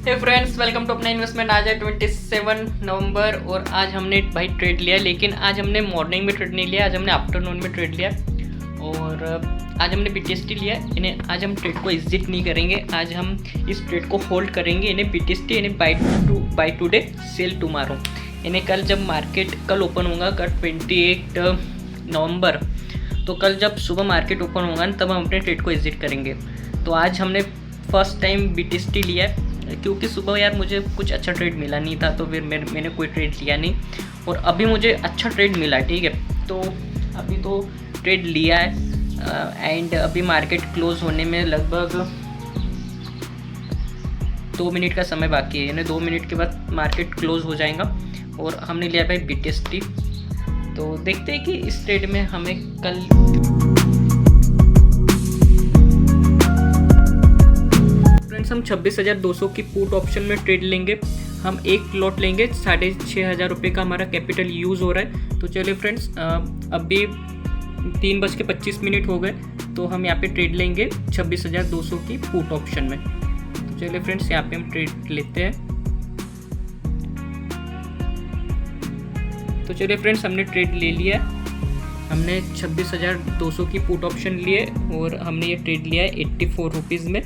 Hey friends, welcome to अपना investment. आज है 27 नवंबर और आज हमने भाई ट्रेड लिया, लेकिन आज हमने मॉर्निंग में ट्रेड नहीं लिया, आज हमने आफ्टरनून में ट्रेड लिया और आज हमने BTST लिया। इन्हें आज हम ट्रेड को एग्जिट नहीं करेंगे, आज हम इस ट्रेड को होल्ड करेंगे। इन्हें BTST, इन्हें बाय टुडे सेल टुमारो। इन्हें कल जब मार्केट कल ओपन होगा, कल 28 नवंबर, तो कल जब सुबह मार्केट ओपन होगा तब हम अपने ट्रेड को एग्जिट करेंगे। तो आज हमने फर्स्ट टाइम BTST लिया है, क्योंकि सुबह यार मुझे कुछ अच्छा ट्रेड मिला नहीं था, तो फिर मैंने कोई ट्रेड लिया नहीं और अभी मुझे अच्छा ट्रेड मिला। ठीक है, तो अभी तो ट्रेड लिया है एंड अभी मार्केट क्लोज होने में लगभग 2 मिनट का समय बाकी है, यानी 2 मिनट के बाद मार्केट क्लोज हो जाएगा और हमने लिया भाई BTST। तो देखते हैं कि इस ट्रेड में हमें कल हम 26,200 की पुट ऑप्शन में ट्रेड लेंगे। हम एक लॉट लेंगे, 6,500 रुपये का हमारा कैपिटल यूज़ हो रहा है। तो चलिए फ्रेंड्स, अभी 3:25 हो गए, तो हम यहाँ पे ट्रेड लेंगे 26,200 की पुट ऑप्शन में। तो चलिए फ्रेंड्स, यहाँ पे हम ट्रेड लेते हैं। तो चलिए फ्रेंड्स, हमने ट्रेड ले लिया, हमने 26,200 की पुट ऑप्शन लिए और हमने ये ट्रेड लिया है 84 रुपीज़ में।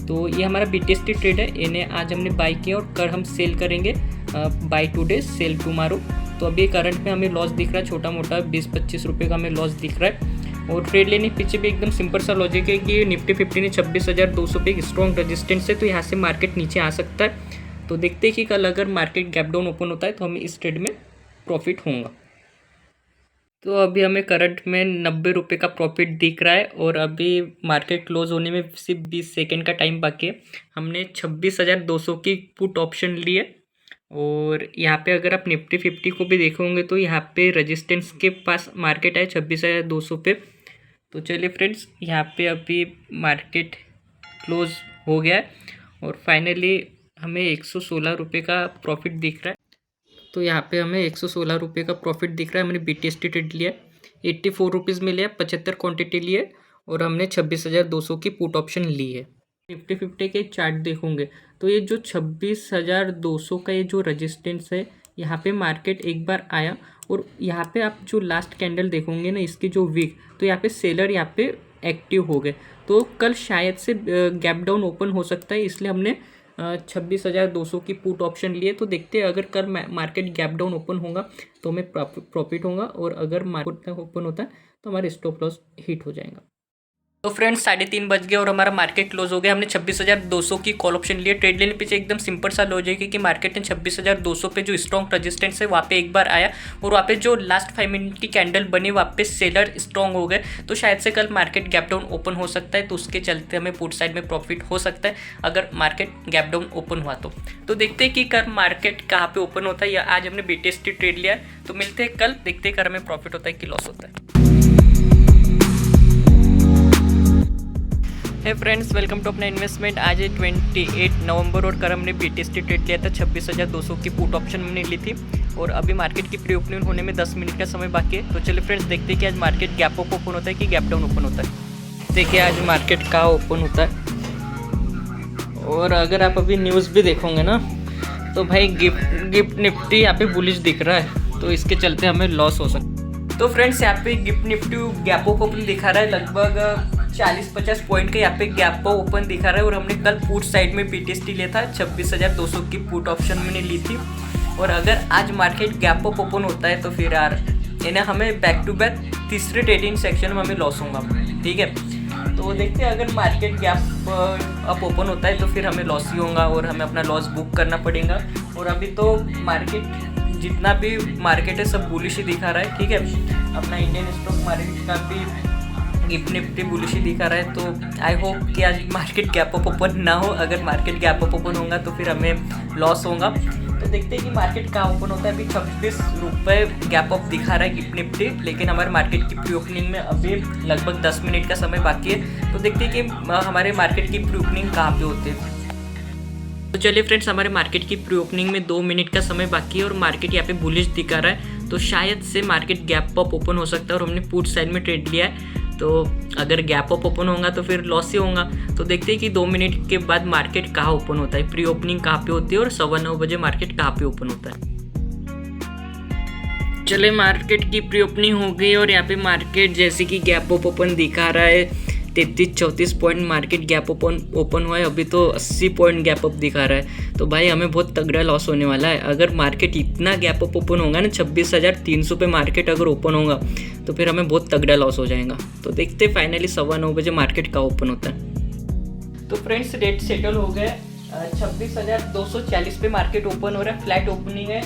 तो ये हमारा BTST ट्रेड है, इन्हें आज हमने बाई किया और कल हम सेल करेंगे बाय टुडे सेल टुमारो। तो अभी करंट में हमें लॉस दिख रहा है, छोटा मोटा 20-25 रुपये का हमें लॉस दिख रहा है। और ट्रेड लेने के पीछे भी एकदम सिंपल सा लॉजिक है कि निफ्टी 50 ने 26,200 पे एक स्ट्रॉन्ग रेजिस्टेंस है, तो यहाँ से मार्केट नीचे आ सकता है। तो देखते हैं कि कल अगर मार्केट गैप डाउन ओपन होता है तो हमें इस ट्रेड में प्रॉफिट होगा। तो अभी हमें करंट में 90 रुपये का प्रॉफिट दिख रहा है और अभी मार्केट क्लोज होने में सिर्फ 20 सेकेंड का टाइम बाकी है। हमने 26,200 की पुट ऑप्शन ली है और यहाँ पे अगर आप निफ्टी 50 को भी देखोगे तो यहाँ पे रेजिस्टेंस के पास मार्केट है 26,200 पे। तो चलिए फ्रेंड्स, यहाँ पे अभी मार्केट क्लोज हो गया है और फाइनली हमें 116 रुपये का प्रॉफिट दिख रहा है। तो यहाँ पे हमें 116 रुपये का प्रॉफिट दिख रहा है। हमने BTST ट्रेड लिया, 84 रुपीज़ में लिया, 75 क्वांटिटी लिए और हमने 26,200 की पुट ऑप्शन ली है। निफ्टी 50 के चार्ट देखोगे तो ये जो 26,200 का ये जो रेजिस्टेंस है, यहाँ पे मार्केट एक बार आया और यहाँ पे आप जो लास्ट कैंडल देखोगे ना, इसकी जो वीक, तो यहाँ पे सेलर यहाँ पे एक्टिव हो गए। तो कल शायद से गैप डाउन ओपन हो सकता है, इसलिए हमने 26,200 की पुट ऑप्शन लिए। तो देखते हैं अगर कल मार्केट गैप डाउन ओपन होगा तो हमें प्रॉफिट होगा और अगर मार्केट ओपन होता है तो हमारे स्टॉप लॉस हिट हो जाएगा। तो फ्रेंड्स, 3:30 बज गए और हमारा मार्केट क्लोज हो गया। हमने 26,200 की कॉल ऑप्शन लिए। ट्रेड लेने पीछे एकदम सिंपल सा लॉजिक है कि मार्केट ने 26,200 पे जो स्ट्रॉन्ग रेजिस्टेंस है वहाँ पे एक बार आया और वहाँ पे जो लास्ट 5 मिनट की कैंडल बनी वहाँ पे सेलर स्ट्रॉन्ग हो गए। तो शायद से कल मार्केट गैप डाउन ओपन हो सकता है, तो उसके चलते हमें पुट साइड में प्रॉफिट हो सकता है अगर मार्केट गैप डाउन ओपन हुआ तो देखते हैं कि कल मार्केट कहाँ पे ओपन होता है। या आज हमने BTST ट्रेड लिया है, तो मिलते हैं कल, देखते हैं कल हमें प्रॉफिट होता है कि लॉस होता है। हे फ्रेंड्स, वेलकम टू अपना इन्वेस्टमेंट। आज है 28 नवंबर और कल हमने BTST ट्रेड लिया था, 26,200 की पुट ऑप्शन हमने ली थी और अभी मार्केट की प्री ओपनिंग होने में 10 मिनट का समय बाकी है। तो चलिए फ्रेंड्स, देखते हैं कि आज मार्केट गैप अप ओपन होता है कि गैप डाउन ओपन होता है। देखिए आज मार्केट कहाँ ओपन होता है। और अगर आप अभी न्यूज़ भी देखोगे ना तो भाई गिफ्ट निफ्टी यहाँ पे बुलिश दिख रहा है, तो इसके चलते हमें लॉस हो सकता है। तो फ्रेंड्स, यहाँ पे gift Nifty gap up open दिखा रहा है, लगभग 40-50 पॉइंट का यहाँ पे गैप ओपन दिखा रहा है और हमने कल पुट साइड में BTST लिया था, 26,200 की पुट ऑप्शन मैंने ली थी। और अगर आज मार्केट गैप अप ओपन होता है तो फिर यार इन्हें हमें बैक टू बैक तीसरे ट्रेडिंग सेक्शन में हमें लॉस होगा। ठीक है, तो देखते हैं अगर मार्केट गैप अप ओपन होता है तो फिर हमें लॉस ही होगा और हमें अपना लॉस बुक करना पड़ेगा। और अभी तो मार्केट जितना भी मार्केट है सब बुलिश ही दिखा रहा है। ठीक है, अपना इंडियन स्टॉक मार्केट का भी गिफ्ट निफ्टी बुलिश ही दिखा रहा है। तो आई होप कि आज मार्केट गैप अप ओपन ना हो। अगर मार्केट गैप अप ओपन होगा तो फिर हमें लॉस होगा। तो देखते हैं कि मार्केट कहाँ ओपन होता है। अभी 26 रुपये गैप अप दिखा रहा है गिफ्ट निफ्टी, लेकिन हमारे मार्केट की प्री ओपनिंग में अभी लगभग 10 मिनट का समय बाकी है। तो देखते हैं कि हमारे मार्केट की प्री ओपनिंग कहाँ पे होती है। तो चलिए फ्रेंड्स, हमारे मार्केट की प्री ओपनिंग में 2 मिनट का समय बाकी है और मार्केट यहाँ पे बुलिश दिखा रहा है, तो शायद से मार्केट गैप अप ओपन हो सकता है और हमने पुट साइड में ट्रेड लिया है। तो अगर गैप अप ओपन होगा तो फिर लॉस ही होगा। तो देखते हैं कि 2 मिनट के बाद मार्केट कहाँ ओपन होता है, प्री ओपनिंग कहाँ पे होती है और 9:15 बजे मार्केट कहाँ पे ओपन होता है। चले मार्केट की प्री ओपनिंग हो गई और यहाँ पे मार्केट जैसे कि गैप अप ओपन दिखा रहा है 33-34 पॉइंट मार्केट गैप ओपन हुआ है। अभी तो 80 पॉइंट गैप अप दिखा रहा है। तो भाई हमें बहुत तगड़ा लॉस होने वाला है। अगर मार्केट इतना गैप अप ओपन होगा ना 26,300 पे मार्केट अगर ओपन होगा तो फिर हमें बहुत तगड़ा लॉस हो जाएगा। तो देखते फाइनली 9:15 बजे मार्केट का ओपन होता है। तो फ्रेंड्स रेट सेटल हो गए 26,240 पे मार्केट ओपन हो रहा है। फ्लैट ओपनिंग है,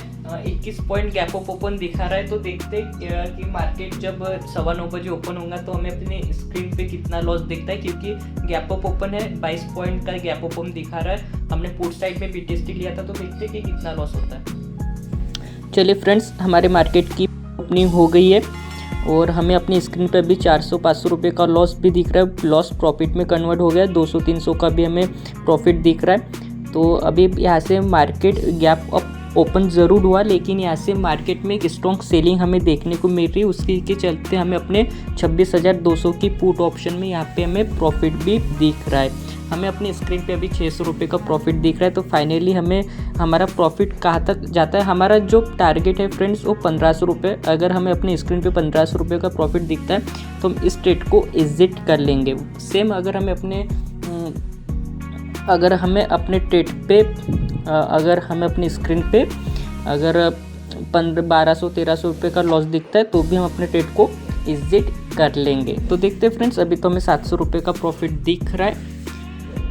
21 पॉइंट गैप अप ओपन दिखा रहा है। तो देखते कि मार्केट जब 9:15 बजे ओपन होगा तो हमें अपने स्क्रीन पे कितना लॉस दिखता है, क्योंकि गैप अप ओपन है 22 पॉइंट का गैप ओपन दिखा रहा है। हमने पुट साइड में BTST लिया था, तो देखते कि कितना लॉस होता है। चलिए फ्रेंड्स, हमारे मार्केट की ओपनिंग हो गई है और हमें अपनी स्क्रीन पे भी 400-500 रुपये का लॉस भी दिख रहा है। लॉस प्रॉफिट में कन्वर्ट हो गया, 200-300 का भी हमें प्रॉफिट दिख रहा है। तो अभी यहाँ से मार्केट गैप अप ओपन ज़रूर हुआ, लेकिन यहाँ से मार्केट में एक स्ट्रॉन्ग सेलिंग हमें देखने को मिल रही है। उसके के चलते हमें अपने 26,200 की पुट ऑप्शन में यहाँ पे हमें प्रॉफिट भी दिख रहा है। हमें अपनी स्क्रीन पे अभी 600 रुपये का प्रॉफिट दिख रहा है। तो फाइनली हमें हमारा प्रॉफिट कहाँ तक जाता है, हमारा जो टारगेट है फ्रेंड्स वो 1500 रुपये। अगर हमें अपनी स्क्रीन पे 1500 रुपये का प्रॉफिट दिखता है तो हम इस ट्रेड को एग्जिट कर लेंगे। सेम अगर हमें अपनी स्क्रीन पे अगर 1200-1300 रुपये का लॉस दिखता है तो भी हम अपने ट्रेड को एग्जिट कर लेंगे। तो देखते हैं फ्रेंड्स, अभी तो हमें 700 रुपये का प्रॉफिट दिख रहा है।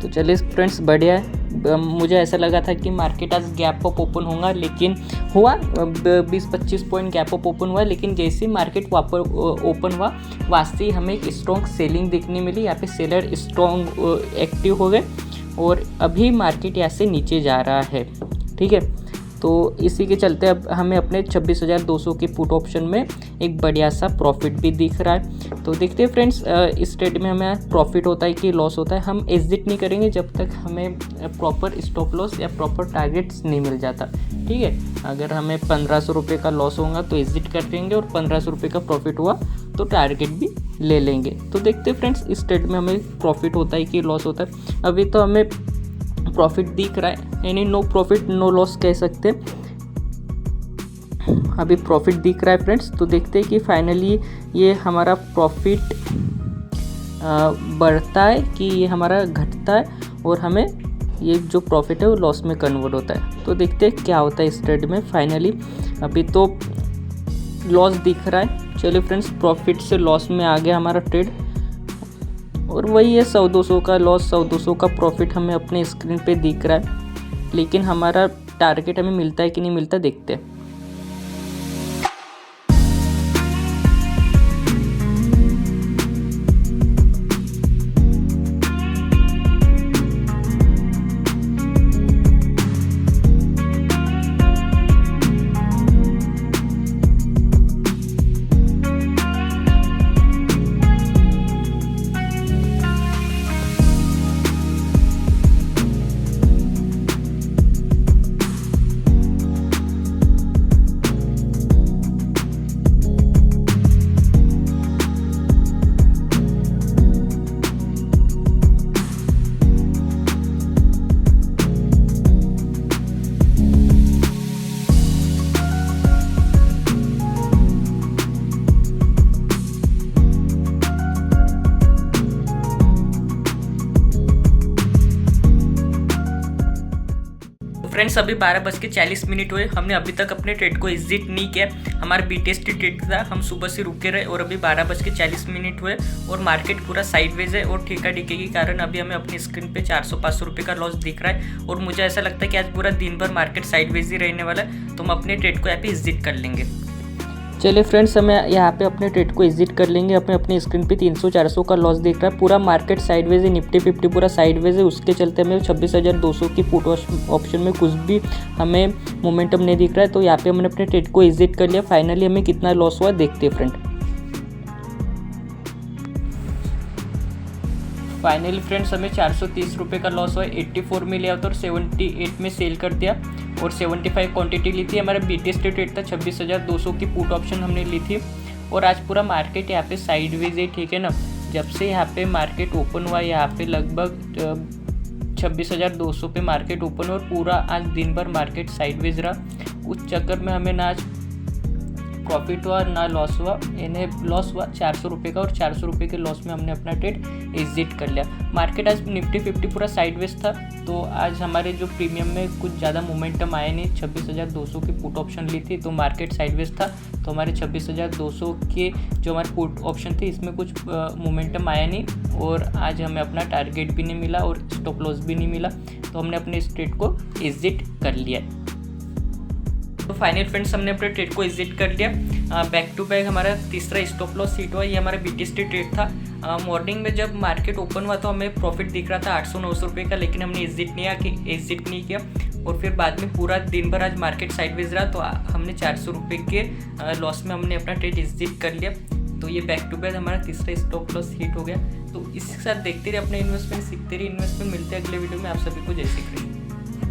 तो चलिए फ्रेंड्स, बढ़िया है। मुझे ऐसा लगा था कि मार्केट आज गैप अप ओपन होगा, लेकिन हुआ 20-25 पॉइंट गैप अप ओपन हुआ। लेकिन जैसे ही मार्केट वापस ओपन हुआ वास्ते ही हमें एक स्ट्रॉन्ग सेलिंग देखने मिली। यहाँ पे सेलर स्ट्रॉन्ग एक्टिव हो गए और अभी मार्केट यहाँ से नीचे जा रहा है। ठीक है, तो इसी के चलते अब हमें अपने 26,200 के पुट ऑप्शन में एक बढ़िया सा प्रॉफिट भी दिख रहा है। तो देखते हैं फ्रेंड्स, इस ट्रेड में हमें प्रॉफिट होता है कि लॉस होता है। हम एग्जिट नहीं करेंगे जब तक हमें प्रॉपर स्टॉप लॉस या प्रॉपर टारगेट्स नहीं मिल जाता। ठीक है, अगर हमें 1500 रुपये का लॉस होगा तो एग्जिट कर देंगे और 1500 रुपये का प्रॉफिट हुआ तो टारगेट भी ले लेंगे। तो देखते हैं फ्रेंड्स, इस ट्रेड में हमें प्रॉफिट होता है कि लॉस होता है। अभी तो हमें प्रॉफिट दिख रहा है, यानी नो प्रॉफिट नो लॉस कह सकते हैं। अभी प्रॉफिट दिख रहा है फ्रेंड्स। तो देखते हैं कि फाइनली ये हमारा प्रॉफिट बढ़ता है कि ये हमारा घटता है और हमें ये जो प्रॉफिट है वो लॉस में कन्वर्ट होता है। तो देखते हैं क्या होता है इस ट्रेड में। फाइनली अभी तो लॉस दिख रहा है। चलिए फ्रेंड्स, प्रॉफिट से लॉस में आ गया हमारा ट्रेड और वही है 100-200 का लॉस, 100-200 का प्रॉफिट हमें अपने स्क्रीन पे दिख रहा है। लेकिन हमारा टारगेट हमें मिलता है कि नहीं मिलता, देखते हैं। फ्रेंड्स, अभी 12:40 हुए। हमने अभी तक अपने ट्रेड को एग्जिट नहीं किया। हमारा BTST ट्रेड था, हम सुबह से रुके रहे और अभी 12:40 हुए और मार्केट पूरा साइडवेज है और ठेका ढीके के कारण अभी हमें अपनी स्क्रीन पे 400-500 रुपये का लॉस दिख रहा है। और मुझे ऐसा लगता है कि आज पूरा दिन भर मार्केट साइडवेज ही रहने वाला है, तो हम अपने ट्रेड को यहाँ पे एग्जिट कर लेंगे। चलिए फ्रेंड्स, हमें यहाँ पे अपने ट्रेड को एग्जिट कर लेंगे। अपनी स्क्रीन पे 300-400 का लॉस दिख रहा है। पूरा मार्केट साइडवेज है, निफ्टी 50 पूरा साइडवेज है। उसके चलते हमें 26,200 की पुट ऑप्शन में कुछ भी हमें मोमेंटम नहीं दिख रहा है। तो यहाँ पे हमने अपने ट्रेड को एग्जिट कर लिया। फाइनली हमें कितना लॉस हुआ देखते हैं फ्रेंड। फाइनली फ्रेंड्स, हमें 430 रुपये का लॉस हुआ। 84 में लिया था और 78 में सेल कर दिया और 75 क्वांटिटी ली थी। हमारा BTST ट्रेड था, 26,200 की पुट ऑप्शन हमने ली थी। और आज पूरा मार्केट यहाँ पे साइडवेज है, ठीक है ना। जब से यहाँ पे मार्केट ओपन हुआ, यहाँ पे लगभग 26,200 पे मार्केट ओपन हुआ और पूरा आज दिन भर मार्केट साइडवेज रहा। उस चक्कर में हमें ना आज प्रॉफिट हुआ ना लॉस हुआ। इन्हें लॉस हुआ 400 रुपये का और 400 रुपये के लॉस में हमने अपना ट्रेड एग्जिट कर लिया। मार्केट आज निफ्टी 50 पूरा साइडवेज था, तो आज हमारे जो प्रीमियम में कुछ ज़्यादा मोमेंटम आया नहीं। 26,200 की पुट ऑप्शन ली थी तो मार्केट साइडवेज था, तो हमारे 26,200 के जो हमारे पुट ऑप्शन थे इसमें कुछ मोमेंटम आया नहीं और आज हमें अपना टारगेट भी नहीं मिला और स्टॉप लॉस भी नहीं मिला, तो हमने अपने इस ट्रेड को एग्जिट कर लिया। तो फाइनल फ्रेंड्स, हमने अपने ट्रेड को एग्जिट कर लिया। बैक टू बैक हमारा तीसरा स्टॉप लॉस हिट हुआ। ये हमारा BTST ट्रेड था। मॉर्निंग में जब मार्केट ओपन हुआ तो हमें प्रॉफिट दिख रहा था 800-900 रुपये का, लेकिन हमने एग्जिट नहीं किया और फिर बाद में पूरा दिन भर आज मार्केट साइडवेज रहा, तो हमने 400 रुपये के लॉस में हमने अपना ट्रेड एग्जिट कर लिया। तो ये बैक टू बैक हमारा तीसरा स्टॉप लॉस हिट हो गया। तो इसके साथ देखते रहिए अपने इन्वेस्टमेंट, सीखते रहिए इन्वेस्टमेंट। मिलते हैं अगले वीडियो में। आप सभी को जय श्री कृष्ण।